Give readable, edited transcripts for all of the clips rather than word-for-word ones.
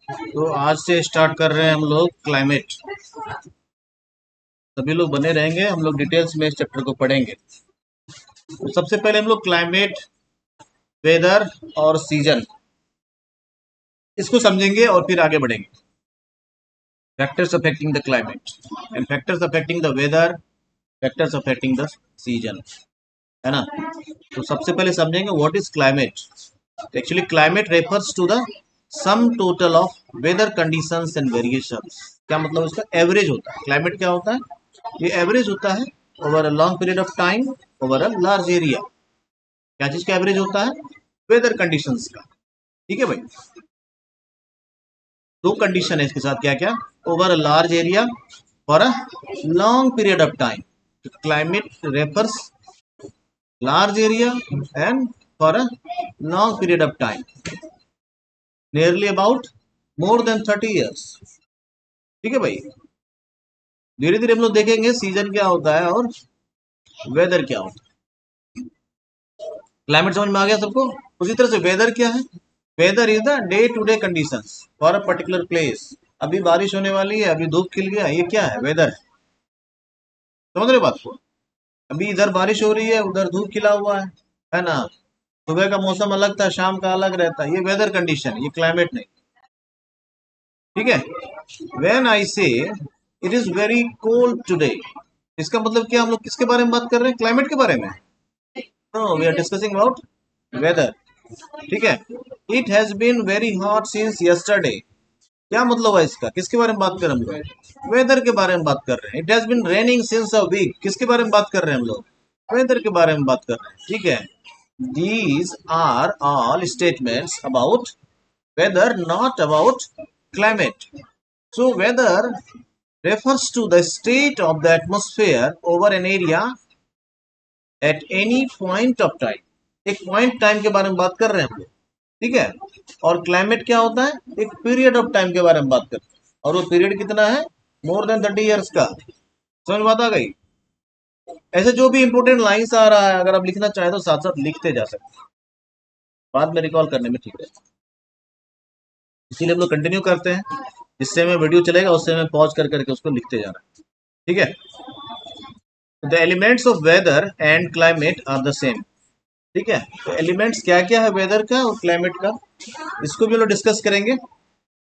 तो आज से स्टार्ट कर रहे हैं हम लोग क्लाइमेट। सभी लोग बने रहेंगे, हम लोग डिटेल्स में इस चैप्टर को पढ़ेंगे। तो सबसे पहले हम लोग क्लाइमेट, वेदर और सीजन इसको समझेंगे और फिर आगे बढ़ेंगे। Factors affecting the climate and factors affecting the weather, factors affecting the season, है ना। तो सबसे पहले समझेंगे what is climate. Actually climate refers to the sum total of weather conditions and variations. क्या मतलब इसका? एवरेज होता है। क्लाइमेट क्या होता है? ये एवरेज होता है over a long period of time, over a large area. क्या चीज का एवरेज होता है? वेदर कंडीशंस का। ठीक है भाई। दो कंडीशन है इसके साथ, क्या क्या? Over a large area, for a long period of time. Climate refers large area and for a long period of time, nearly about more than 30 years। ठीक है भाई। धीरे धीरे हम लोग देखेंगे सीजन क्या होता है और वेदर क्या होता है। क्लाइमेट समझ में आ गया सबको? उसी तरह से वेदर क्या है? Weather is the day to day conditions for a particular place. अभी बारिश होने वाली है, अभी धूप खिल गया, ये क्या है? वेदर। समझ रहे बात को? अभी इधर बारिश हो रही है, उधर धूप खिला हुआ है ना। सुबह का मौसम अलग था, शाम का अलग रहता है। ये वेदर कंडीशन, ये क्लाइमेट नहीं। ठीक है। वेन आई से it is very cold today, इसका मतलब क्या? हम लोग किसके बारे में बात कर रहे हैं? क्लाइमेट के बारे में। No, we are discussing about weather. ठीक है। It has been very hot since yesterday. क्या मतलब है इसका? किसके बारे में बात कर रहे हैं हम लोग? वेदर के बारे में बात कर रहे हैं। It has been raining since a week. किसके बारे में बात कर रहे हैं हम लोग? वेदर के बारे में बात कर रहे हैं। ठीक है। These are all statements about weather, not about climate. So weather refers to the state of the atmosphere over an area at any point of time। एक पॉइंट टाइम के बारे में बात कर रहे हैं हम लोग। ठीक है। और क्लाइमेट क्या होता है? एक पीरियड ऑफ टाइम के बारे में बात करते हैं। और वो पीरियड कितना है? मोर देन 30 years का। समझ बात आ गई? ऐसे जो भी इंपोर्टेंट लाइंस आ रहा है, अगर आप लिखना चाहें तो साथ साथ लिखते जा सकते हैं, बाद में रिकॉल करने में ठीक है। इसीलिए हम लोग कंटिन्यू करते हैं। जिससे में वीडियो चलेगा उससे मैं पॉज कर करके उसको लिखते जा रहा है। ठीक है। The elements of weather and climate are the same. ठीक है। तो एलिमेंट्स क्या क्या है वेदर का और क्लाइमेट का, इसको भी लोग डिस्कस करेंगे।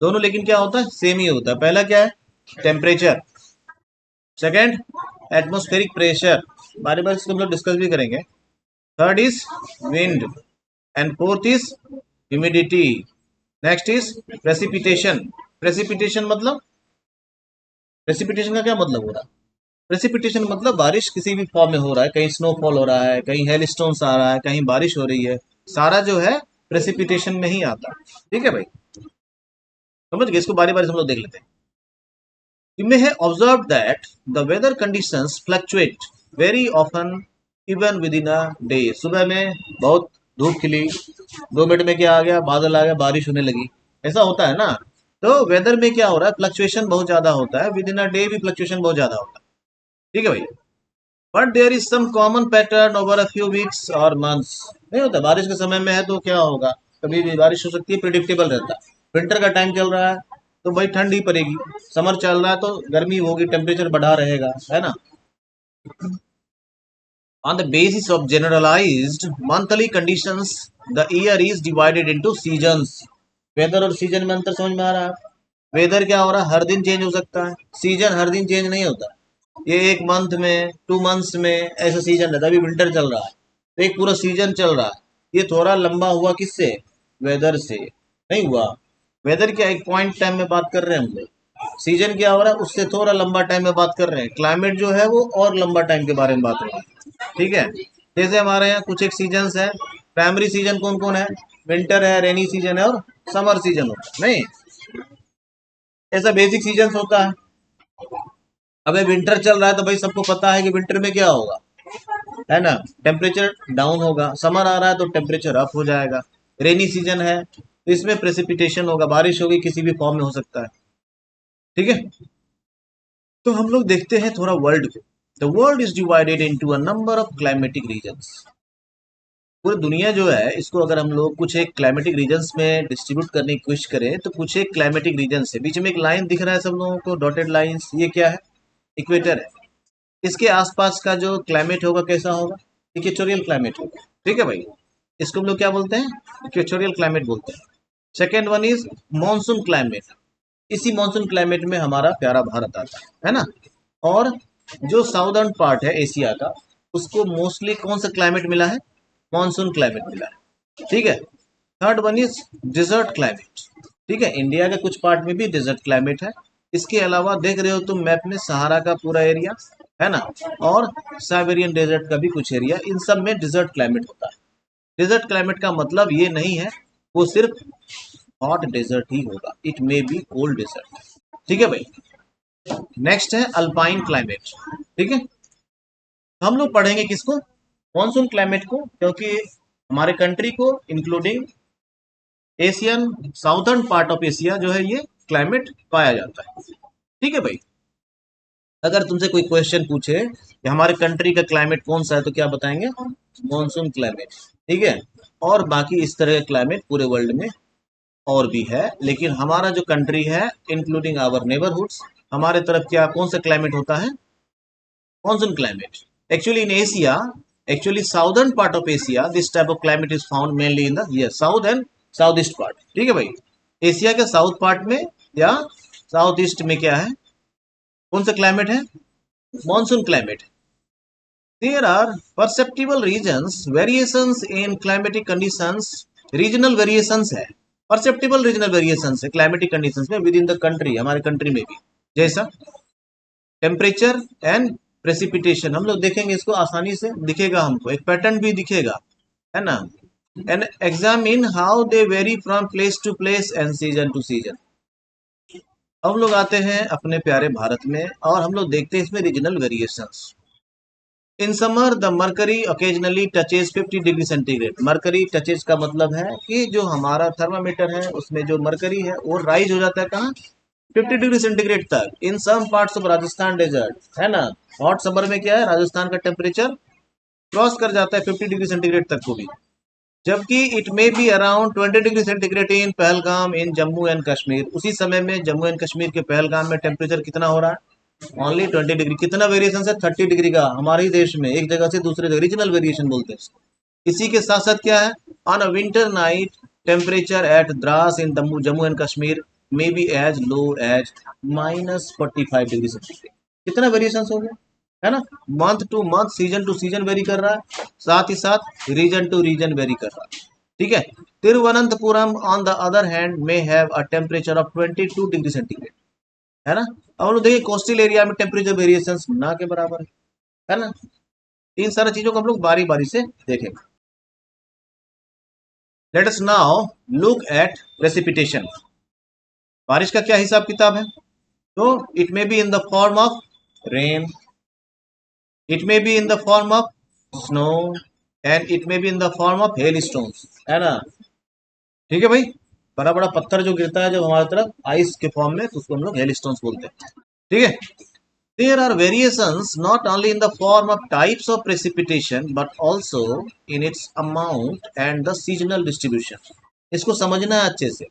दोनों लेकिन क्या होता है? सेम ही होता है। पहला क्या है? टेम्परेचर। Second, atmospheric pressure. बारी बारी इसको हम लोग डिस्कस भी करेंगे। Third is wind and fourth is humidity. Next is precipitation. Precipitation मतलब, प्रेसिपिटेशन का क्या मतलब हो रहा है? प्रेसिपिटेशन मतलब बारिश किसी भी फॉर्म में हो रहा है। कहीं स्नोफॉल हो रहा है, कहीं हेल स्टोन्स आ रहा है, कहीं बारिश हो रही है। सारा जो है प्रेसिपिटेशन में ही आता है। ठीक है भाई। समझ गए? इसको बारी बारी से हम लोग देख लेते हैं। You may have observed that the weather conditions fluctuate very often even within a day। सुबह में बहुत धूप खिली, 2 मिनट में क्या आ गया? बादल आ गया, बारिश होने लगी। ऐसा होता है ना। तो वेदर में क्या हो रहा है? फ्लक्चुएशन बहुत ज्यादा होता है। विद इन अ डे भी फ्लक्चुएशन बहुत ज्यादा होता है। ठीक है भाई। But there is some common pattern over a few weeks और मंथ्स। नहीं होता? बारिश के समय में है तो क्या होगा? कभी भी बारिश हो सकती है, प्रिडिक्टेबल रहता है। विंटर का टाइम चल रहा है तो भाई ठंड ही पड़ेगी। समर चल रहा है तो गर्मी होगी, टेम्परेचर बढ़ा रहेगा, है ना। On the basis of generalized monthly conditions, the year is divided into seasons। Weather और सीजन में अंतर समझ में आ रहा है? वेदर क्या हो रहा है? हर दिन चेंज हो सकता है। सीजन हर दिन चेंज नहीं होता। ये एक मंथ में, 2 months में ऐसा सीजन रहता है। अभी विंटर चल रहा है तो एक पूरा सीजन चल रहा है। ये थोड़ा लंबा हुआ किससे? वेदर से। नहीं हुआ? वेदर क्या एक पॉइंट टाइम में बात कर रहे हैं हम लोग। सीजन क्या हो रहा है? उससे थोड़ा लंबा टाइम में बात कर रहे हैं। क्लाइमेट जो है वो और लंबा टाइम के बारे में बात हो रहा है। ठीक है। जैसे हमारे यहाँ कुछ एक सीजन्स है। प्राइमरी सीजन कौन कौन है? विंटर है, रेनी सीजन है और समर सीजन होता है। नहीं, ऐसा बेसिक सीजन होता है। अबे विंटर चल रहा है तो भाई सबको पता है कि विंटर में क्या होगा, है ना। टेम्परेचर डाउन होगा। समर आ रहा है तो टेम्परेचर अप हो जाएगा। रेनी सीजन है तो इसमें प्रेसिपिटेशन होगा, बारिश होगी, किसी भी फॉर्म में हो सकता है। ठीक है। तो हम लोग देखते हैं थोड़ा वर्ल्ड को। The world is divided into a number of climatic regions. पूरी दुनिया जो है इसको अगर हम लोग कुछ एक क्लाइमेटिक रीजन्स में डिस्ट्रीब्यूट करने की कोशिश करें तो कुछ एक क्लाइमेटिक रीजन से बीच में एक लाइन दिख रहा है सब लोगों को, डॉटेड लाइंस, ये क्या है? इक्वेटर है। इसके आसपास का जो क्लाइमेट होगा कैसा होगा? इक्वेटोरियल क्लाइमेट होगा। ठीक है भाई, इसको हम लोग क्या बोलते हैं? इक्वेटोरियल क्लाइमेट बोलते हैं। Second one is monsoon climate. इसी मॉनसून क्लाइमेट में हमारा प्यारा भारत आता है ना। और जो साउदर्न पार्ट है एशिया का, उसको मोस्टली कौन सा क्लाइमेट मिला है? मॉनसून क्लाइमेट मिला है। ठीक है। Third one is desert climate. ठीक है, इंडिया के कुछ पार्ट में भी डिजर्ट क्लाइमेट है। इसके अलावा देख रहे हो तुम मैप में सहारा का पूरा एरिया है ना, और साइबेरियन डेजर्ट का भी कुछ एरिया, इन सब में डिजर्ट क्लाइमेट होता है। डिजर्ट क्लाइमेट का मतलब ये नहीं है वो सिर्फ हॉट डेजर्ट ही होगा, it may be cold desert. ठीक है भाई। नेक्स्ट है अल्पाइन क्लाइमेट। ठीक है, हम लोग पढ़ेंगे किसको? मॉनसून क्लाइमेट को, क्योंकि हमारे कंट्री को including Asian southern part of Asia जो है ये क्लाइमेट पाया जाता है। ठीक है भाई। अगर तुमसे कोई क्वेश्चन पूछे कि हमारे कंट्री का क्लाइमेट कौन सा है तो क्या बताएंगे? Monsoon climate. ठीक है। और बाकी इस तरह का क्लाइमेट पूरे वर्ल्ड में और भी है, लेकिन हमारा जो कंट्री है इंक्लूडिंग आवर नेबरहुड्स, हमारे तरफ क्या कौन सा क्लाइमेट होता है? Monsoon climate. Actually in Asia, actually southern part of Asia, this type of climate is found mainly in the south and south east part. ठीक है भाई, एशिया के साउथ पार्ट में या साउथ ईस्ट में क्या है, कौन सा क्लाइमेट है? Monsoon climate. There are perceptible regions variations in climatic conditions. Regional variations है, परसेप्टिबल रीजनल वेरिएशंस है क्लाइमेटिक कंडीशंस में विद इन द कंट्री, हमारे कंट्री में भी। जैसा टेम्परेचर एंड प्रेसिपिटेशन, हम लोग देखेंगे इसको, आसानी से दिखेगा हमको, एक पैटर्न भी दिखेगा, है ना। And examine how they vary from place to place and season to season. हम लोग आते हैं अपने प्यारे भारत में और हम लोग देखते हैं इसमें regional variations. In summer the mercury occasionally touches 50 degree centigrade. Mercury touches का मतलब है कि जो हमारा थर्मामीटर है उसमें जो मरकरी है वो राइज हो जाता है कहाँ? 50 डिग्री सेंटीग्रेड तक in some parts of Rajasthan desert, है ना। हॉट समर में क्या है, राजस्थान का टेम्परेचर क्रॉस कर जाता है 50 डिग्री सेंटीग्रेड तक को भी। जबकि it may be around 20 degree centigrade in Pahalgam in Jammu and Kashmir. उसी समय में जम्मू एंड कश्मीर के पहलगाम में टेम्परेचर कितना हो रहा है? Only 20 degree. कितना वेरिएशन है? 30 डिग्री का, हमारे ही देश में एक जगह से दूसरे जगह, रीजनल वेरिएशन बोलते हैं इसको। इसी के साथ साथ क्या है, on a winter night temperature at Dras in Jammu and Kashmir may be as low as -45 degree centigrade. कितना वेरिएशन हो गया, है ना। Month to month, season to season vary कर रहा है, साथ ही साथ रीजन टू रीजन वेरी कर रहा है। ठीक है। Thiruvananthapuram on the other hand may have a temperature of 22 degree centigrade, है ना। अब हम लोग देखिए कोस्टल एरिया में टेम्परेचर वेरिएशन ना के बराबर है ना। इन सारी चीजों को हम लोग बारी बारी से देखेंगे। Let us now look at precipitation. बारिश का क्या हिसाब किताब है? तो it may be in the form of rain, it may be in the form of snow and it may be in the form of hail stones, है ना। ठीक है भाई, बड़ा बड़ा पत्थर जो गिरता है जब हमारी तरफ आइस के फॉर्म में, तो उसको हम लोग हेल स्टोन्स बोलते हैं। ठीक है। There are variations not only in the form of types of precipitation but also in its amount and the seasonal distribution. इसको समझना है अच्छे से।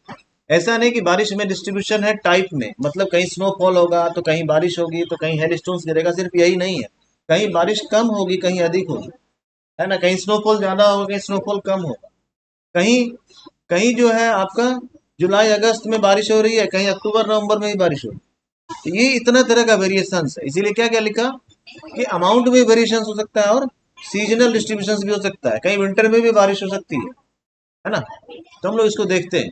ऐसा नहीं कि बारिश में डिस्ट्रीब्यूशन है टाइप में, मतलब कहीं स्नोफॉल होगा तो कहीं बारिश होगी तो कहीं हेल स्टोन्स गिरेगा, सिर्फ यही नहीं है। कहीं बारिश कम होगी, कहीं अधिक होगी, है ना। कहीं स्नोफॉल ज्यादा होगा, कहीं स्नोफॉल कम होगा। कहीं कहीं जो है आपका जुलाई अगस्त में बारिश हो रही है, कहीं अक्टूबर नवंबर में ही बारिश हो रही है। ये इतना तरह का वेरिएशन है, इसीलिए क्या क्या लिखा कि अमाउंट में वेरिएशन हो सकता है और सीजनल डिस्ट्रीब्यूशन भी हो सकता है, कहीं विंटर में भी बारिश हो सकती है ना। तो हम लोग इसको देखते हैं।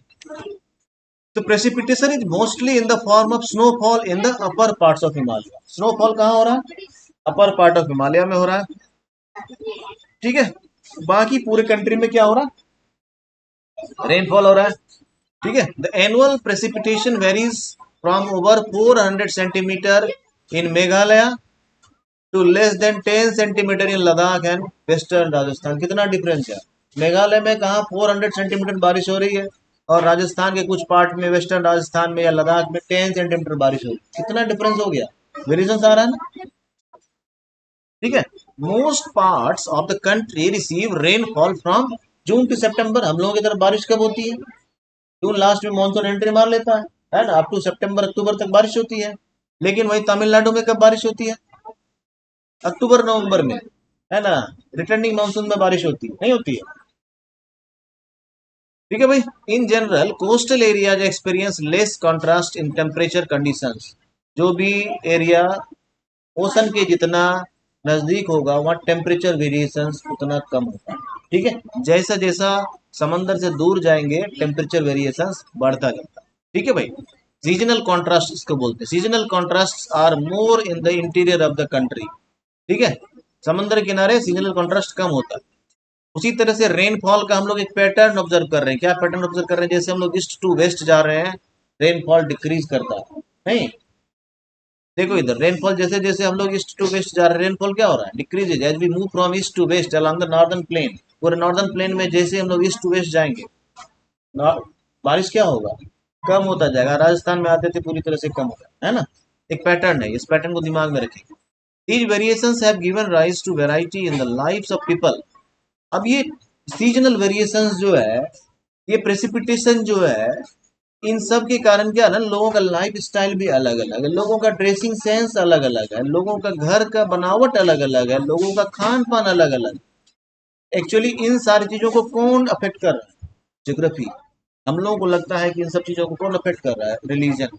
तो precipitation is mostly in the form of snowfall in the upper parts of Himalaya. Snowfall कहाँ हो रहा है? अपर पार्ट ऑफ हिमालय में हो रहा है। ठीक है। बाकी पूरे कंट्री में क्या हो रहा है? रेनफॉल हो रहा है। ठीक है। The annual precipitation varies from over 400 centimetre in Meghalaya to less than 10 centimetre in Ladakh and western Rajasthan. कितना डिफरेंस है? मेघालय में कहा 400 सेंटीमीटर बारिश हो रही है और राजस्थान के कुछ पार्ट में, वेस्टर्न राजस्थान में या लद्दाख में 10 सेंटीमीटर बारिश हो रही है। कितना डिफरेंस हो गया? वेरिएशन आ रहा है ना। ठीक है। Most parts of the country receive rainfall from June to September. हम लोगों की तरफ बारिश कब होती है? जून लास्ट में मानसून एंट्री मार लेता है ना, अप टू सितंबर अक्टूबर तक बारिश होती है। लेकिन वही तमिलनाडु में कब बारिश होती है? अक्टूबर नवंबर में, है ना। रिटर्निंग मानसून में बारिश होती है, नहीं होती है? ठीक है भाई। In general coastal areas experience less contrast in temperature conditions. जो भी एरिया ओशन के जितना नजदीक होगा वहाँ टेम्परेचर वेरिएशंस उतना कम होगा। ठीक है, जैसा जैसा समंदर से दूर जाएंगे टेम्परेचर वेरिएशंस बढ़ता जाता है। ठीक है भाई। सीजनल कॉन्ट्रास्ट इसको बोलते हैं। Seasonal contrast are more in the interior of the country. ठीक है, समंदर किनारे सीजनल कॉन्ट्रास्ट कम होता है। उसी तरह से रेनफॉल का हम लोग एक पैटर्न ऑब्जर्व कर रहे हैं। क्या पैटर्न ऑब्जर्व कर रहे हैं? जैसे हम लोग ईस्ट टू वेस्ट जा रहे हैं रेनफॉल डिक्रीज करता है, नहीं? देखो इधर रेनफॉल जैसे जैसे हम लोग ईस्ट टू वेस्ट जा रहे हैं रेनफॉल क्या हो रहा है? Decrease as we move from east to west along the northern plain. पूरे नॉर्दर्न प्लेन में जैसे हम लोग ईस्ट टू वेस्ट जाएंगे बारिश क्या होगा? कम होता जाएगा। राजस्थान में आते थे पूरी तरह से कम होगा, है ना। एक पैटर्न है, इस पैटर्न को दिमाग में रखें। These variations have given rise to variety in the lives of people। अब ये सीजनल वेरिएशंस जो है, ये प्रेसिपिटेशन जो है, इन सब के कारण क्या है ना, लोगों का लाइफ स्टाइल भी अलग अलग है, लोगों का ड्रेसिंग सेंस अलग अलग है, लोगों का घर का बनावट अलग अलग है, लोगों का खान पान अलग अलग। एक्चुअली इन सारी चीजों को कौन अफेक्ट कर रहा है? ज्योग्राफी। हम लोगों को लगता है कि इन सब चीजों को कौन अफेक्ट कर रहा है? रिलीजन।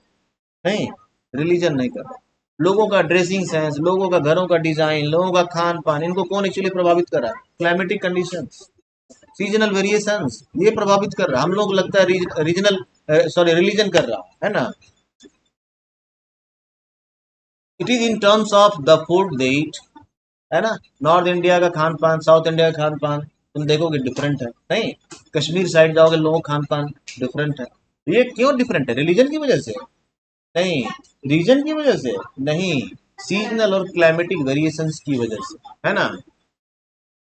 नहीं, रिलीजन नहीं कर रहा। लोगों का ड्रेसिंग सेंस, लोगों का घरों का डिजाइन, लोगों का खान पान, इनको कौन एक्चुअली प्रभावित कर रहा है? क्लाइमेटिक कंडीशंस, सीजनल वेरिएशंस, ये प्रभावित कर रहा है। हम लोग लगता है रीजनल सॉरी रिलीजन कर रहा है ना। It is in terms of the food they eat, है ना। नॉर्थ इंडिया का खान पान, साउथ इंडिया का खान पान तुम देखोगे डिफरेंट है, नहीं? कश्मीर साइड जाओगे लोगों का खान पान डिफरेंट है। ये क्यों डिफरेंट है? रिलीजन की वजह से? नहीं। रीजन की वजह से नहीं, सीजनल और क्लाइमेटिक वेरिएशंस की वजह से, है ना।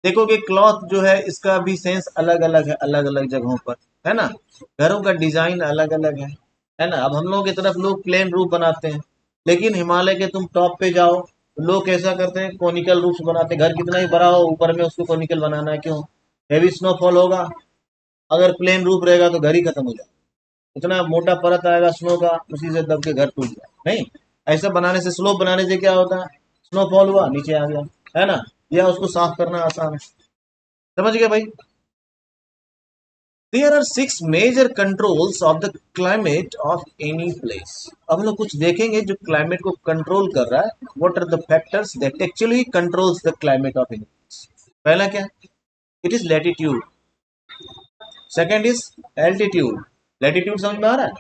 देखोगे क्लॉथ जो है इसका भी सेंस अलग अलग है, अलग अलग जगहों पर, है ना। घरों का डिजाइन अलग अलग है ना। अब हम लोग की तरफ लोग प्लेन रूफ बनाते हैं, लेकिन हिमालय के तुम टॉप पे जाओ तो लोग कैसा करते हैं? कोनिकल रूफ बनाते हैं। घर कितना ही बड़ा हो ऊपर में उसको कोनिकल बनाना है, क्यों? हेवी स्नोफॉल होगा, अगर प्लेन रूफ रहेगा तो घर ही खत्म हो जाएगा। इतना मोटा परत आएगा स्नो का, उसी से दब के घर टूट जाए, नहीं? ऐसा बनाने से, स्लोप बनाने से क्या होता है? स्नोफॉल हुआ, नीचे आ गया, है ना। या उसको साफ करना आसान है। समझ गए भाई? There are 6 major controls of the climate of any place. अब हम लोग कुछ देखेंगे जो क्लाइमेट को कंट्रोल कर रहा है। What are the factors that actually controls the climate of any place? पहला क्या? It is latitude. Second is altitude. Latitude समझ में आ रहा है?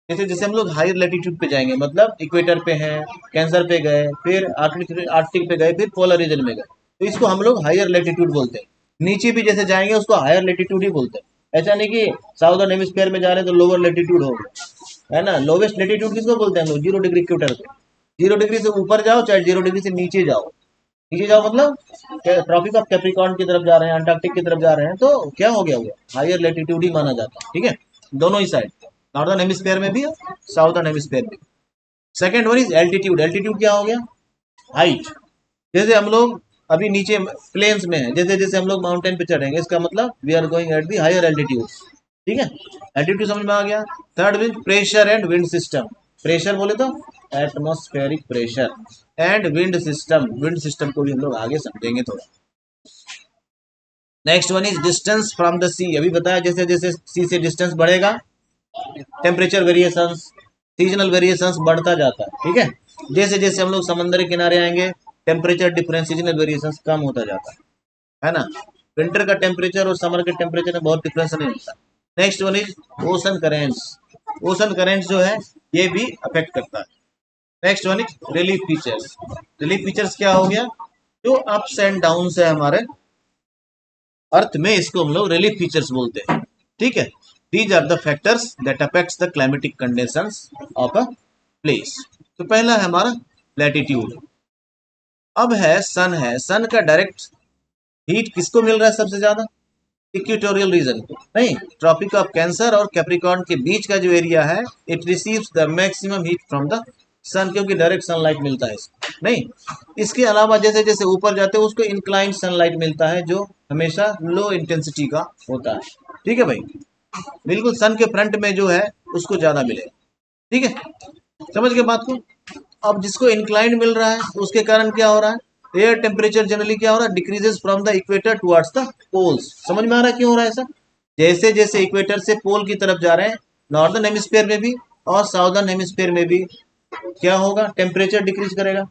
जैसे जैसे हम लोग हायर लैटिट्यूड पे जाएंगे, मतलब इक्वेटर पे हैं, कैंसर पे गए, फिर आर्कटिक पे गए, फिर पोलर रीजन में गए, तो इसको हम लोग हायर लैटिट्यूड बोलते हैं। नीचे भी जैसे जाएंगे उसको हायर लैटिट्यूड ही बोलते हैं। ऐसा नहीं कि साउदर्न हेमिस्फीयर में जा रहे हैं तो लोअर लैटिट्यूड हो गया, है ना। लोवेस्ट लैटिट्यूड किसको बोलते हैं हम लोग? 0 डिग्री इक्वेटर पे। 0 डिग्री से ऊपर जाओ चाहे 0 डिग्री से नीचे जाओ, नीचे जाओ मतलब ट्रॉपिक ऑफ कैप्रिकॉर्न की तरफ जा रहे हैं, अंटार्कटिक की तरफ जा रहे हैं, तो क्या हो गया? हायर लैटिट्यूड ही माना जाता है। ठीक है, दोनों ही साइड, नॉर्दर्न हेमिस्फीयर में भी और साउदर्न हेमिस्फीयर में। Second one is altitude. Altitude क्या हो गया? हाइट। जैसे हम लोग अभी नीचे प्लेन्स में हैं, जैसे जैसे हम लोग माउंटेन पे चढ़ेंगे, इसका मतलब we are going at the higher altitude. ठीक है, एल्टीट्यूड समझ में आ गया। Third wind pressure and wind system. Pressure बोले तो atmospheric pressure, and wind system, wind system को भी हम लोग आगे समझेंगे थोड़ा। Next one is distance from the sea. अभी बताया जैसे जैसे सी से डिस्टेंस बढ़ेगा टेम्परेचर वेरिएशंस, सीजनल वेरिएशंस बढ़ता जाता है। ठीक है, जैसे जैसे हम लोग समंदर के किनारे आएंगे टेम्परेचर डिफरेंस, सीजनल वेरिएशंस कम होता जाता है ना। विंटर का टेम्परेचर और समर के टेम्परेचर में बहुत डिफरेंस नहीं होता। Next one is ocean currents. Ocean currents जो है ये भी अफेक्ट करता है। Next one is relief features. Relief features क्या हो गया? जो अप्स एंड डाउन है हमारे अर्थ में, इसको हम लोग रिलीफ फीचर्स बोलते हैं। ठीक है, these are the factors that affects the climatic conditions of a place. तो पहला है हमारा लैटिट्यूड। अब है सन का डायरेक्ट हीट किसको मिल रहा है सबसे ज्यादा? इक्वेटोरियल रीजन को, नहीं, ट्रॉपिक ऑफ कैंसर और कैप्रिकॉर्न के बीच का जो एरिया है, it receives the maximum heat from the sun, क्योंकि डायरेक्ट सनलाइट मिलता है इसको नहीं। इसके अलावा जैसे जैसे ऊपर जाते हैं उसको इंक्लाइंड सनलाइट मिलता है जो हमेशा लो इंटेंसिटी का होता है। ठीक है भाई, बिल्कुल सन के फ्रंट में जो है उसको ज्यादा मिलेगा। ठीक है, समझ गए बात को। अब जिसको इंक्लाइंड मिल रहा है उसके कारण क्या हो रहा है, एयर टेम्परेचर जनरली क्या हो रहा है, decreases from the equator towards the poles. समझ में आ रहा है क्यों हो रहा है ऐसा? जैसे जैसे इक्वेटर से पोल की तरफ जा रहे हैं, नॉर्दर्न हेमिस्फीयर में भी और साउदर्न हेमिस्फीयर में भी क्या होगा, टेम्परेचर डिक्रीज करेगा।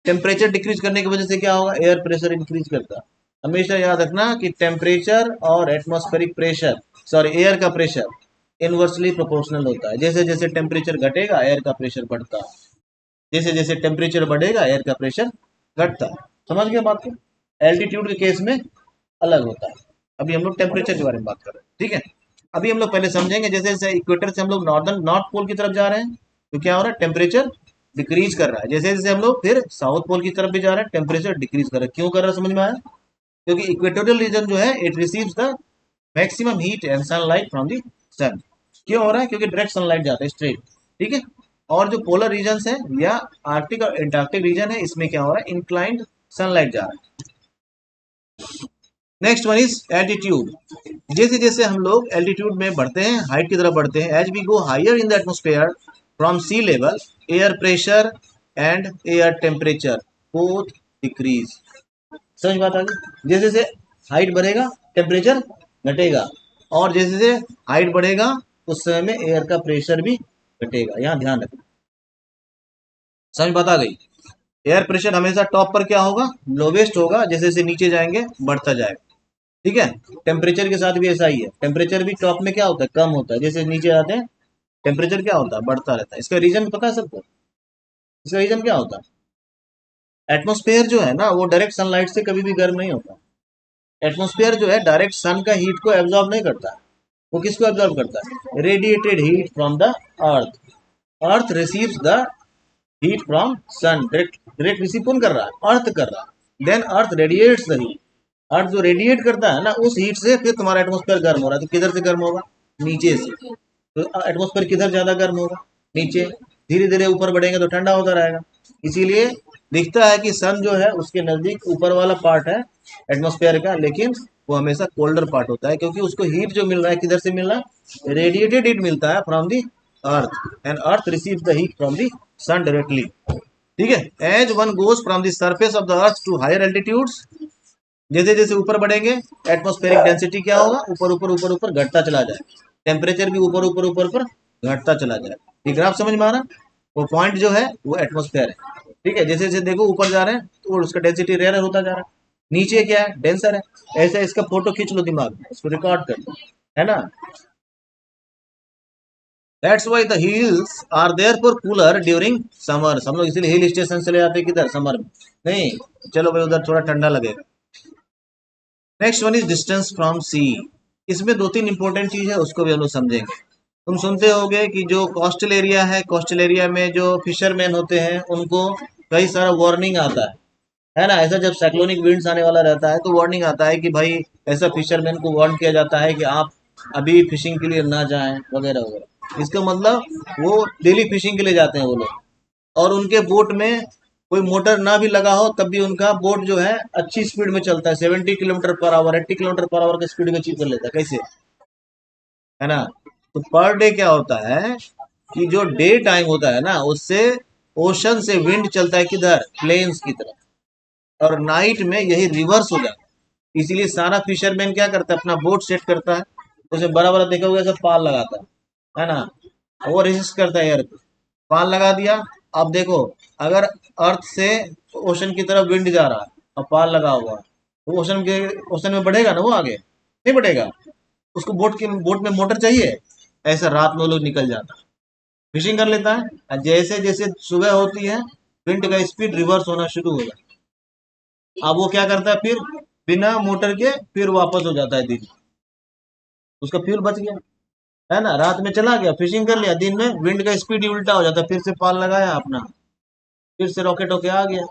टेम्परेचर डिक्रीज करने की वजह से क्या होगा, एयर प्रेशर इंक्रीज करता है। हमेशा याद रखना कि टेम्परेचर और एटमॉस्फेरिक प्रेशर, सॉरी एयर का प्रेशर इनवर्सली प्रोपोर्शनल होता है। जैसे जैसे टेम्परेचर घटेगा एयर का प्रेशर बढ़ता है, जैसे जैसे टेम्परेचर बढ़ेगा एयर का प्रेशर घटता है। समझ गए बात को? एल्टीट्यूड के केस में अलग होता है। अभी हम लोग टेम्परेचर के बारे में बात कर रहे हैं। ठीक है, अभी हम लोग पहले समझेंगे जैसे जैसे इक्वेटर से हम लोग नॉर्दर्न नॉर्थ पोल की तरफ जा रहे हैं तो क्या हो रहा है, टेम्परेचर डिक्रीज कर रहा है। जैसे जैसे हम लोग फिर साउथ पोल की तरफ भी जा रहे हैं, टेम्परेचर डिक्रीज कर रहा है। क्यों कर रहा है, समझ में आया? क्योंकि इक्वेटोरियल रीजन जो है it receives the maximum heat and sunlight from the sun. क्यों हो रहा है, क्योंकि डायरेक्ट सनलाइट जाता है स्ट्रेट। ठीक है, और जो पोलर रीजन है या आर्कटिक और एंटार्क्टिक रीजन है इसमें क्या हो रहा है, इंक्लाइंड सनलाइट जा रहा है। Next one is altitude. जैसे जैसे हम लोग एल्टीट्यूड में बढ़ते हैं, हाइट की तरफ बढ़ते हैं, as we go higher in the atmosphere from sea level, air pressure and air temperature both decrease. समझ बात आ गई? जैसे जैसे हाइट बढ़ेगा टेम्परेचर घटेगा, और जैसे जैसे हाइट बढ़ेगा उस समय में एयर का प्रेशर भी घटेगा। यहाँ ध्यान रखना। समझ बात आ गई? एयर प्रेशर हमेशा टॉप पर क्या होगा, लोवेस्ट होगा, जैसे जैसे नीचे जाएंगे बढ़ता जाएगा। ठीक है, टेम्परेचर के साथ भी ऐसा ही है। टेम्परेचर भी टॉप में क्या होता है, कम होता है, जैसे नीचे आते हैं टेम्परेचर क्या होता है, बढ़ता रहता है। इसका रीजन पता है सबको? इसका रीजन क्या होता है, एटमोस्फेयर जो है ना वो डायरेक्ट सनलाइट से कभी भी गर्म नहीं होता। एटमोस्फेयर जो है डायरेक्ट सन का हीट को एब्जॉर्ब नहीं करता। वो किसको एब्जॉर्ब करता है, radiated heat from the earth. Earth receives the heat from sun. Direct direct receive कौन कर रहा है, अर्थ कर रहा है। Then earth radiates the heat. Earth जो रेडिएट करता है ना उस हीट से फिर तुम्हारा एटमोस्फेयर गर्म हो रहा है। तो किधर से गर्म होगा, नीचे से। तो एटमोस्फेयर किधर ज्यादा गर्म होगा, नीचे। धीरे धीरे ऊपर बढ़ेंगे तो ठंडा होता रहेगा। इसीलिए दिखता है कि सन जो है उसके नजदीक ऊपर वाला पार्ट है एटमोस्फेयर का, लेकिन वो हमेशा कोल्डर पार्ट होता है, क्योंकि उसको हीट जो मिल रहा है किधर से मिल रहा है, रेडिएटेड हीट मिलता है from the earth, and earth receives the heat from the sun directly. ठीक है, as one goes from the surface of the earth to higher altitudes, जैसे जैसे ऊपर बढ़ेंगे एटमॉस्फेरिक डेंसिटी क्या होगा, ऊपर ऊपर ऊपर ऊपर घटता चला जाए। टेम्परेचर भी ऊपर ऊपर ऊपर ऊपर घटता चला जाए। ये ग्राफ समझ में आ रहा? वो पॉइंट जो है वो एटमॉस्फेयर है। ठीक है, जैसे जैसे देखो ऊपर जा रहे हैं तो उसका डेंसिटी रेयर होता जा रहा है, नीचे क्या है, डेंसर है। ऐसे इसका फोटो खींच लो दिमाग में, इसको रिकॉर्ड कर लो, है ना। That's why the hills are therefore cooler during summer. हम लोग इसीलिए हिल स्टेशन चले जाते हैं किधर, समर में। नहीं, चलो भाई उधर थोड़ा ठंडा लगेगा। Next one is distance from sea. इसमें दो तीन इंपॉर्टेंट चीज है, उसको भी हम लोग समझेंगे। तुम सुनते होगे कि जो कोस्टल एरिया है, कोस्टल एरिया में जो फिशरमैन होते हैं उनको कई सारा वार्निंग आता है ना। ऐसा जब साइक्लोनिक विंड्स आने वाला रहता है तो वार्निंग आता है कि भाई ऐसा फिशरमैन को वार्न किया जाता है कि आप अभी फिशिंग के लिए ना जाएं वगैरह वगैरह। इसका मतलब वो डेली फिशिंग के लिए जाते हैं वो लोग, और उनके बोट में कोई मोटर ना भी लगा हो तब भी उनका बोट जो है अच्छी स्पीड में चलता है, 70 kilometre per hour, 80 kilometre per hour की स्पीड में अचीव कर लेता है। कैसे, है ना। तो पर डे क्या होता है कि जो डे टाइम होता है ना उससे ओशन से विंड चलता है किधर, प्लेन्स की तरफ, और नाइट में यही रिवर्स हो जाता है। इसीलिए सारा फिशरमैन क्या करता है, अपना बोट सेट करता है, उसे बड़ा बड़ा देखा होगा, ऐसा पाल लगाता है ना। वो रेसिस्ट करता है एयर को, पाल लगा दिया। अब देखो, अगर अर्थ से ओशन की तरफ विंड जा रहा है और पाल लगा हुआ है तो ओशन में बढ़ेगा ना वो आगे, नहीं बढ़ेगा। उसको बोट में मोटर चाहिए। ऐसा रात में वो लोग निकल जाता है, फिशिंग कर लेता है, और जैसे जैसे सुबह होती है विंड का स्पीड रिवर्स होना शुरू हो जाता है। अब वो क्या करता है, फिर बिना मोटर के फिर वापस हो जाता है दिन। उसका फ्यूल बच गया, है ना। रात में चला गया, फिशिंग कर लिया, दिन में विंड का स्पीड ही उल्टा हो जाता है, फिर से पाल लगाया अपना, फिर से रॉकेट होके आ गया,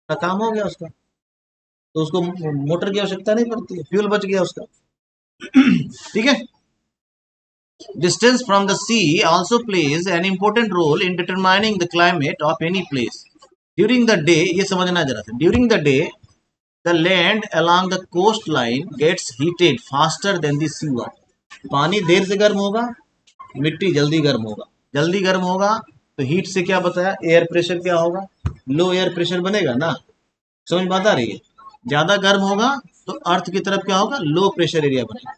ना काम हो गया उसका। तो उसको मोटर की आवश्यकता नहीं पड़ती है, फ्यूल बच गया उसका। ठीक है। Distance from the sea also plays an important role in determining the climate of any place. During the day, ये समझना जरा सा. During the day, the land along the coastline gets heated faster than the seawater. पानी देर से गर्म होगा, मिट्टी जल्दी गर्म होगा. जल्दी गर्म होगा तो हीट से क्या बताया, एयर प्रेशर क्या होगा, लो एयर प्रेशर बनेगा ना. समझ बात आ रही है. ज्यादा गर्म होगा तो अर्थ की तरफ क्या होगा, लो प्रेशर एरिया बनेगा.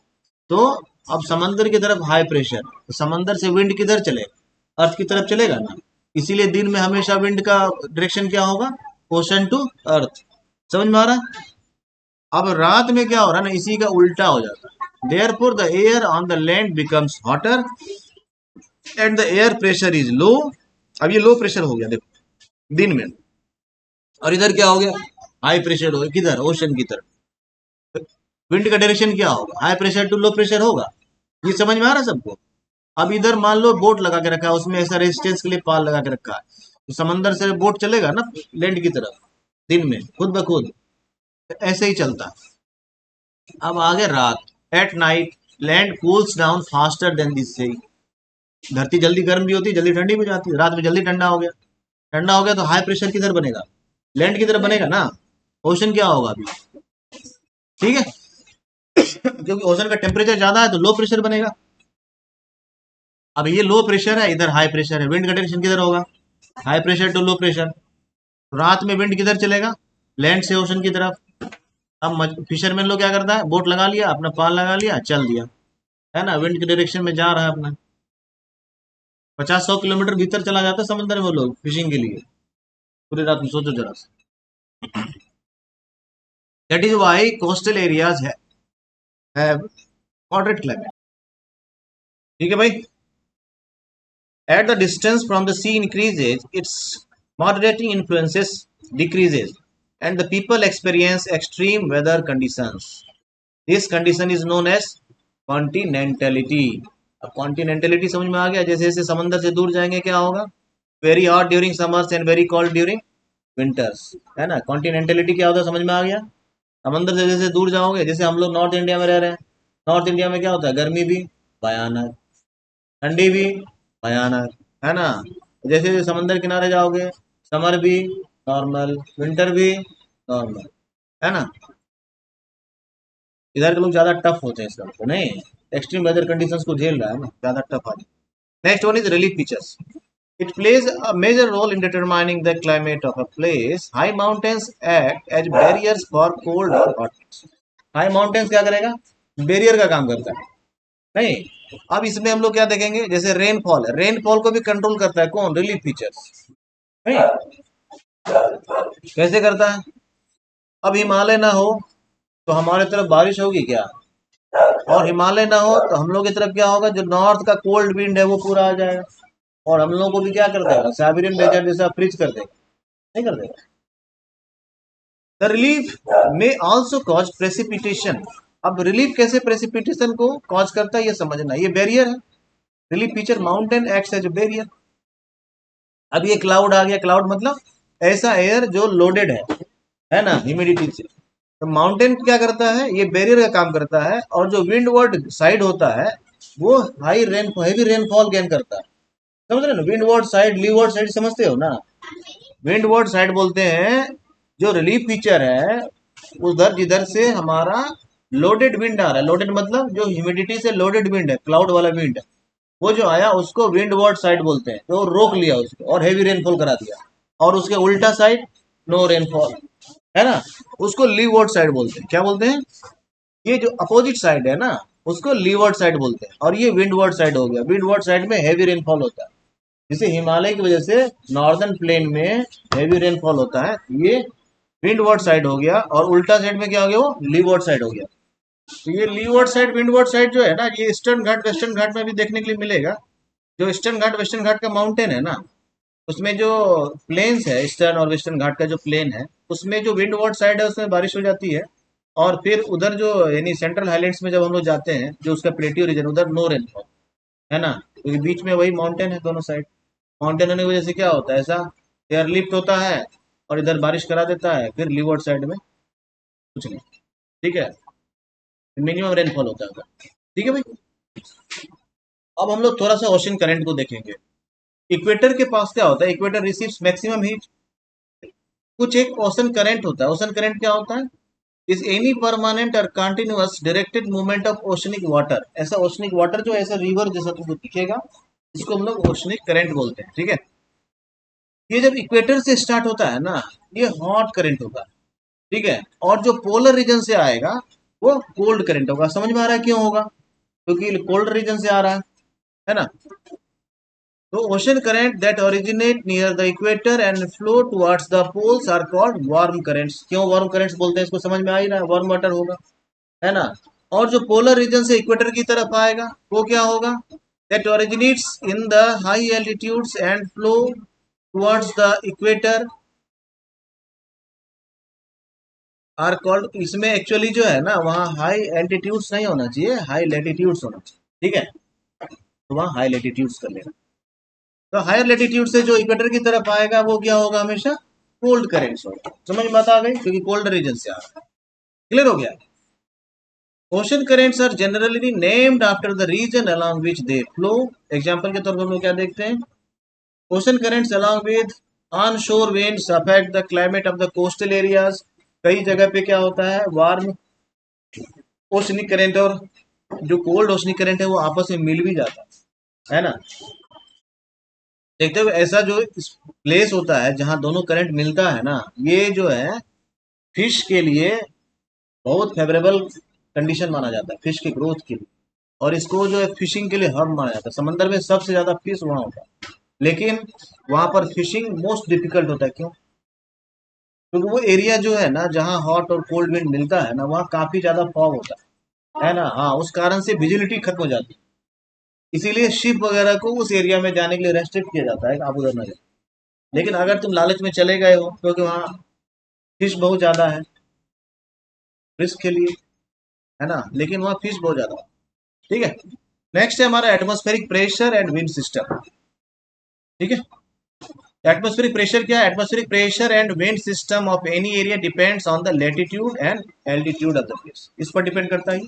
तो अब समंदर की तरफ हाई प्रेशर, तो समंदर से विंड किधर चलेगा, अर्थ की तरफ चलेगा ना. इसीलिए दिन में हमेशा विंड का डायरेक्शन क्या होगा, ओशन टू अर्थ. समझ में आ रहा है. अब रात में क्या हो रहा है ना, इसी का उल्टा हो जाता है. Therefore the air on the land becomes hotter and the air pressure is low. अब ये लो प्रेशर हो गया देखो दिन में, और इधर क्या हो गया, हाई प्रेशर हो गया. किधर, ओशन की तरफ. विंड का डायरेक्शन क्या होगा, high pressure to low pressure होगा. ये समझ में आ रहा है सबको. अब इधर मान लो बोट लगा के रखा है, उसमें ऐसा रेजिस्टेंस के लिए पाल लगा के रखा है, तो समंदर से बोट चलेगा ना लैंड की तरफ दिन में खुद ब खुद. ऐसे ही चलता है. अब आगे रात. At night land cools down faster than this sea. धरती जल्दी गर्म भी होती है, जल्दी ठंडी भी हो जाती है. रात में जल्दी ठंडा हो गया. ठंडा हो गया तो हाई प्रेशर किधर बनेगा, लैंड की तरफ बनेगा ना. ओशन क्या होगा अभी, ठीक है. क्योंकि ओशन का टेम्परेचर ज्यादा है तो लो प्रेशर बनेगा. अब ये लो प्रेशर है, इधर हाई प्रेशर है, विंड का डायरेक्शन किधर होगा, high pressure to low pressure. रात में विंड किधर चलेगा, लैंड से ओशन की तरफ. अब फिशरमैन लोग क्या करता है, बोट लगा लिया, अपना पाल लगा लिया, चल दिया, है ना, विंड के डायरेक्शन में जा रहा है अपना. 50-100 किलोमीटर भीतर चला जाता है समंदर में वो लोग फिशिंग के लिए पूरी रात में. सोचो जरा. That is why coastal areas have moderate climate. ठीक है भाई. At the distance from the sea increases, its moderating influences decreases, and the people experience extreme weather conditions. This condition is known as continentality. अब कॉन्टिनेंटलिटी समझ में आ गया. जैसे जैसे समंदर से दूर जाएंगे क्या होगा, very hot during summers and very cold during winters, है ना. कॉन्टिनेंटलिटी क्या होता है समझ में आ गया. समंदर से जैसे दूर जाओगे, जैसे हम लोग नॉर्थ इंडिया में रह रहे हैं, नॉर्थ इंडिया में क्या होता है, गर्मी भी भयानक, ठंडी भी भयानक, है ना. जैसे समंदर किनारे जाओगे, समर भी नॉर्मल, विंटर भी नॉर्मल, है ना. इधर के लोग ज्यादा टफ होते हैं, इसका नहीं, एक्सट्रीम वेदर कंडीशंस को झेल रहा है ना, ज्यादा टफ आ रही. Next one is relief features. It plays a major role in determining the climate of a place. High mountains act as barriers for cold और हॉट. हाई माउंटेन्स क्या करेगा, बैरियर का काम करता है. नहीं. अब इसमें हम लोग क्या देखेंगे, जैसे रेनफॉल है, रेनफॉल को भी कंट्रोल करता है कौन, रिलीफ फीचर्स. नहीं, कैसे करता है. अब हिमालय ना हो तो हमारे तरफ बारिश होगी क्या, और हिमालय ना हो तो हम लोग की तरफ क्या होगा, जो नॉर्थ का कोल्ड विंड है वो पूरा आ जाएगा, और हम लोग को भी क्या कर देगा, साइबेरियन डेजर्ट जैसा फ्रीज कर देगा, नहीं कर देगा. The relief may also cause precipitation. अब रिलीफ कैसे प्रेसिपिटेशन को कॉज करता है ये समझना. ये बैरियर है, relief feature, mountain acts as a barrier. अब ये क्लाउड आ गया. क्लाउड मतलब ऐसा एयर जो लोडेड है ना, ह्यूमिडिटी से. तो माउंटेन क्या करता है, ये बैरियर का काम करता है, और जो विंड वर्ड साइड होता है वो हैवी रेनफॉल गेन करता है. समझ रहे ना, wind ward side, leave ward side समझते हो ना. विंड वर्ड साइड बोलते हैं जो रिलीफ फीचर है, उधर जिधर से हमारा लोडेड विंड आ रहा है. लोडेड मतलब जो ह्यूमिडिटी से लोडेड विंड है, क्लाउड वाला विंड है, वो जो आया उसको विंड वर्ड साइड बोलते हैं. तो रोक लिया उसको और हेवी रेनफॉल करा दिया. और उसके उल्टा साइड नो रेनफॉल, है ना, उसको लीवर्ड साइड बोलते हैं. क्या बोलते हैं, ये जो अपोजिट साइड है ना उसको लीवर्ड साइड बोलते हैं. और ये विंडवर्ड साइड हो गया. विंडवर्ड साइड में हैवी रेनफॉल होता है, जैसे हिमालय की वजह से नॉर्दर्न प्लेन में हैवी रेनफॉल होता है, ये विंडवर्ड साइड हो गया. और उल्टा साइड में क्या हो गया, वो लीवर्ड साइड हो गया. तो ये लीवर्ड साइड विंडवर्ड साइड जो है ना, ये ईस्टर्न घाट वेस्टर्न घाट में भी देखने के लिए मिलेगा. जो ईस्टर्न घाट वेस्टर्न घाट का माउंटेन है ना, उसमें जो प्लेन्स है, ईस्टर्न और वेस्टर्न घाट का जो प्लेन है, उसमें जो विंड वार्ड साइड है उसमें बारिश हो जाती है. और फिर उधर जो यानी सेंट्रल हाईलैंड्स में जब हम लोग जाते हैं, जो उसका प्लेटियो रीजन, उधर नो रेनफॉल, है ना, क्योंकि बीच में वही माउंटेन है दोनों साइड. माउंटेन होने की वजह से क्या होता है, ऐसा एयरलिफ्ट होता है और इधर बारिश करा देता है, फिर लीवर्ड साइड में कुछ नहीं. ठीक है, मिनिमम रेनफॉल होता है उधर. ठीक है भाई. अब हम लोग थोड़ा सा ओशन करंट को देखेंगे। इक्वेटर के पास क्या होता है, इक्वेटर रिसीव्स मैक्सिमम हीट। कुछ एक ओशन करंट होता है। ओशन करंट क्या होता है, इज एनी परमानेंट और continuous directed movement of oceanic water. ऐसा ओशनिक वाटर जो ऐसा रिवर जैसा तुमको दिखेगा, इसको हम लोग ओशनिक करंट बोलते हैं। ठीक है, ये जब इक्वेटर से स्टार्ट होता है ना, ये हॉट करंट होगा। ठीक है, और जो पोलर रीजन से आएगा वो कोल्ड करंट होगा। समझ में आ रहा है क्यों होगा, क्योंकि कोल्ड रीजन से आ रहा है ना। तो ocean current that originate near the equator and flow towards the poles are called warm currents। क्यों warm currents बोलते हैं, इसको समझ में आ ही रहा है, warm water होगा, है ना। और जो पोलर रीजन से इक्वेटर की तरफ आएगा वो क्या होगा, that originates in the high altitudes and flow towards the equator are called। इसमें एक्चुअली जो है ना, वहाँ हाई एल्टीट्यूड्स नहीं होना चाहिए, हाई लेटीट्यूड्स होना चाहिए। ठीक है, तो वहाँ हाई लेटीट्यूड्स कर लेना। तो हायर लेटीट्यूड से जो इक्वेटर की तरफ आएगा वो क्या होगा, हमेशा कोल्ड करेंट्स होगा। समझ में बात आ गई, क्योंकि कोल्ड रीजन से आ रहा है। क्लियर हो गया। Ocean currents are generally named after the region along which they flow. Example के तौर पर हम लोग क्या देखते हैं, ocean currents along with onshore winds affect the climate of the coastal areas. कई जगह पे क्या होता है, वार्म ओशनिक करंट और जो कोल्ड ओशनिक करंट है वो आपस में मिल भी जाता है ना। देखते हो, ऐसा जो प्लेस होता है जहां दोनों करंट मिलता है ना, ये जो है फिश के लिए बहुत फेवरेबल कंडीशन माना जाता है, फिश की ग्रोथ के लिए। और इसको जो है फिशिंग के लिए हब माना जाता है। समंदर में सबसे ज्यादा फिश वहां होता है, लेकिन वहां पर फिशिंग मोस्ट डिफिकल्ट होता है। क्यों, क्योंकि वो एरिया जो है ना, जहाँ हॉट और कोल्ड विंड मिलता है ना, वहाँ काफी ज्यादा फॉग होता है ना। हाँ, उस कारण से विजिबिलिटी खत्म हो जाती है। इसीलिए शिप वगैरह को उस एरिया में जाने के लिए रेस्ट्रिक्ट किया जाता है कि आप उधर न जाए। लेकिन अगर तुम लालच में चले गए हो, क्योंकि वहाँ फिश बहुत ज्यादा है, रिस्क के लिए, है ना, लेकिन वहाँ फिश बहुत ज्यादा है। ठीक है, नेक्स्ट है हमारा atmospheric pressure and wind system. ठीक है, एटमॉस्फेरिक प्रेशर क्या है, atmospheric pressure and wind system of any area depends on the latitude and altitude of the place. इस पर डिपेंड करता है,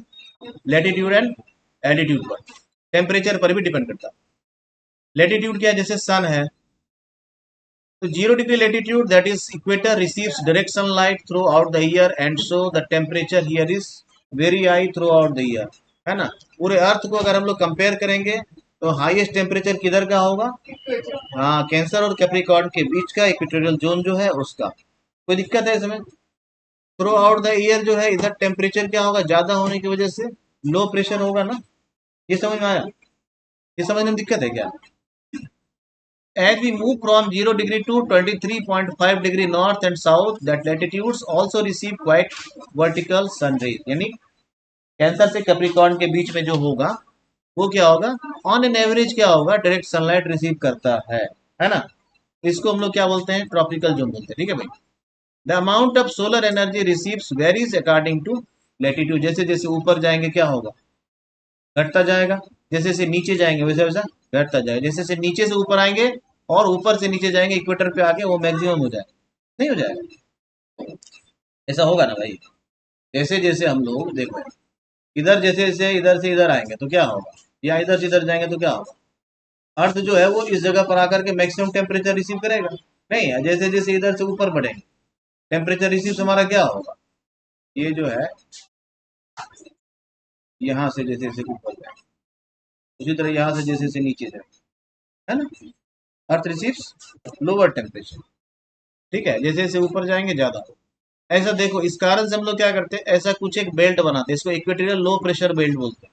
लेटीट्यूड एंड एल्टीट्यूड पर, टेम्परेचर पर भी डिपेंड करता है। लेटीट्यूड क्या है, जैसे सन है, तो 0 degree latitude that is equator receives direct sunlight through out the year and so the temperature here is very high through out the year, है ना। पूरे अर्थ को अगर हम लोग कंपेयर करेंगे तो हाईएस्ट टेम्परेचर किधर का होगा, हाँ, कैंसर और कैप्रिकॉर्न के बीच का इक्वेटोरियल जोन जो है उसका। कोई दिक्कत है इसमें, थ्रू आउट द ईयर जो है इधर टेम्परेचर क्या होगा, ज्यादा होने की वजह से लो प्रेशर होगा ना। ये समझ में आया, ये समझने में दिक्कत है क्या। As we move from 0 degree to 23.5 degree north and south, that latitudes also receive quite vertical sun rays। यानी कैंसर से कैप्रिकॉर्न के बीच में जो होगा वो क्या होगा, ऑन एन एवरेज क्या होगा, डायरेक्ट सनलाइट रिसीव करता है ना। इसको हम लोग क्या बोलते हैं, ट्रॉपिकल जोन बोलते हैं। ठीक है भाई, the amount of solar energy receives varies according to latitude. जैसे जैसे ऊपर जाएंगे क्या होगा, घटता जाएगा, जैसे जैसे नीचे जाएंगे वैसे वैसा घटता जाएगा। जैसे जैसे नीचे से ऊपर आएंगे और ऊपर से नीचे जाएंगे इक्वेटर पे आके वो मैक्सिमम हो जाएगा, नहीं हो जाएगा। ऐसा होगा ना भाई, जैसे जैसे हम लोग देखो, इधर जैसे जैसे इधर से इधर आएंगे तो क्या होगा, या इधर से इधर जाएंगे तो क्या होगा, अर्थ जो है वो इस जगह पर आकर के मैक्सिमम टेम्परेचर रिसीव करेगा। नहीं, जैसे जैसे इधर से ऊपर बढ़ेंगे टेम्परेचर रिसीव हमारा क्या होगा, ये जो है यहाँ से जैसे जैसे ऊपर जाए, उसी तरह यहाँ से जैसे जैसे नीचे जाए, है ना, अर्थ रिसीव्स लोअर टेम्परेचर। ठीक है, जैसे जैसे ऊपर जाएंगे ज्यादा। ऐसा देखो, इस कारण से हम लोग क्या करते हैं, ऐसा कुछ एक बेल्ट बनाते हैं, इसको इक्वेटोरियल लो प्रेशर बेल्ट बोलते हैं।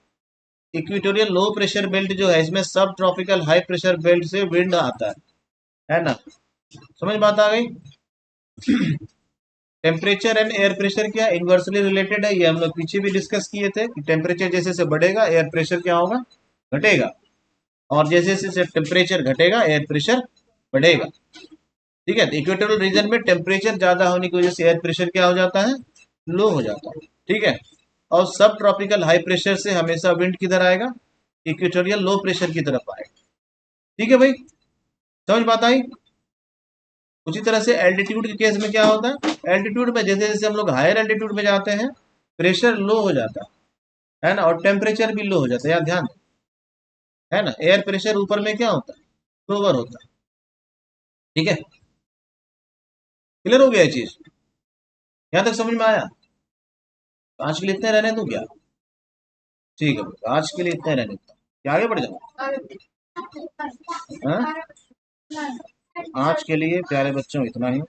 इक्वेटोरियल लो प्रेशर बेल्ट जो है, इसमें सब ट्रॉपिकल हाई प्रेशर बेल्ट से विंड आता है ना। समझ बात आ गई। टेम्परेचर एंड एयर प्रेशर क्या इनवर्सली रिलेटेड है, ये हम लोग पीछे भी डिस्कस किए थे कि टेम्परेचर जैसे जैसे बढ़ेगा एयर प्रेशर क्या होगा, घटेगा, और जैसे जैसे टेम्परेचर घटेगा एयर प्रेशर बढ़ेगा। ठीक है, तो इक्वेटोरियल रीजन में टेम्परेचर ज्यादा होने की वजह से एयर प्रेशर क्या हो जाता है, लो हो जाता है। ठीक है, और सब ट्रॉपिकल हाई प्रेशर से हमेशा विंड किधर आएगा, इक्वेटोरियल लो प्रेशर की तरफ आएगा। ठीक है भाई, समझ बात आई। उसी तरह से एल्टीट्यूड के केस में क्या होता है, एल्टीट्यूड में जैसे जैसे हम लोग हायर एल्टीट्यूड में जाते हैं प्रेशर लो हो जाता है ना, और टेम्परेचर भी लो हो जाता है, यार ध्यान। है ना। एयर प्रेशर ऊपर में क्या होता है, लोअर होता है। ठीक है, क्लियर हो गया ये चीज, यहां तक समझ में आया। आज के लिए इतने रहने दूं क्या? ठीक है, आज के लिए इतने रहने दूं, क्या आगे बढ़ जाओ। हाँ? आज के लिए प्यारे बच्चों इतना ही।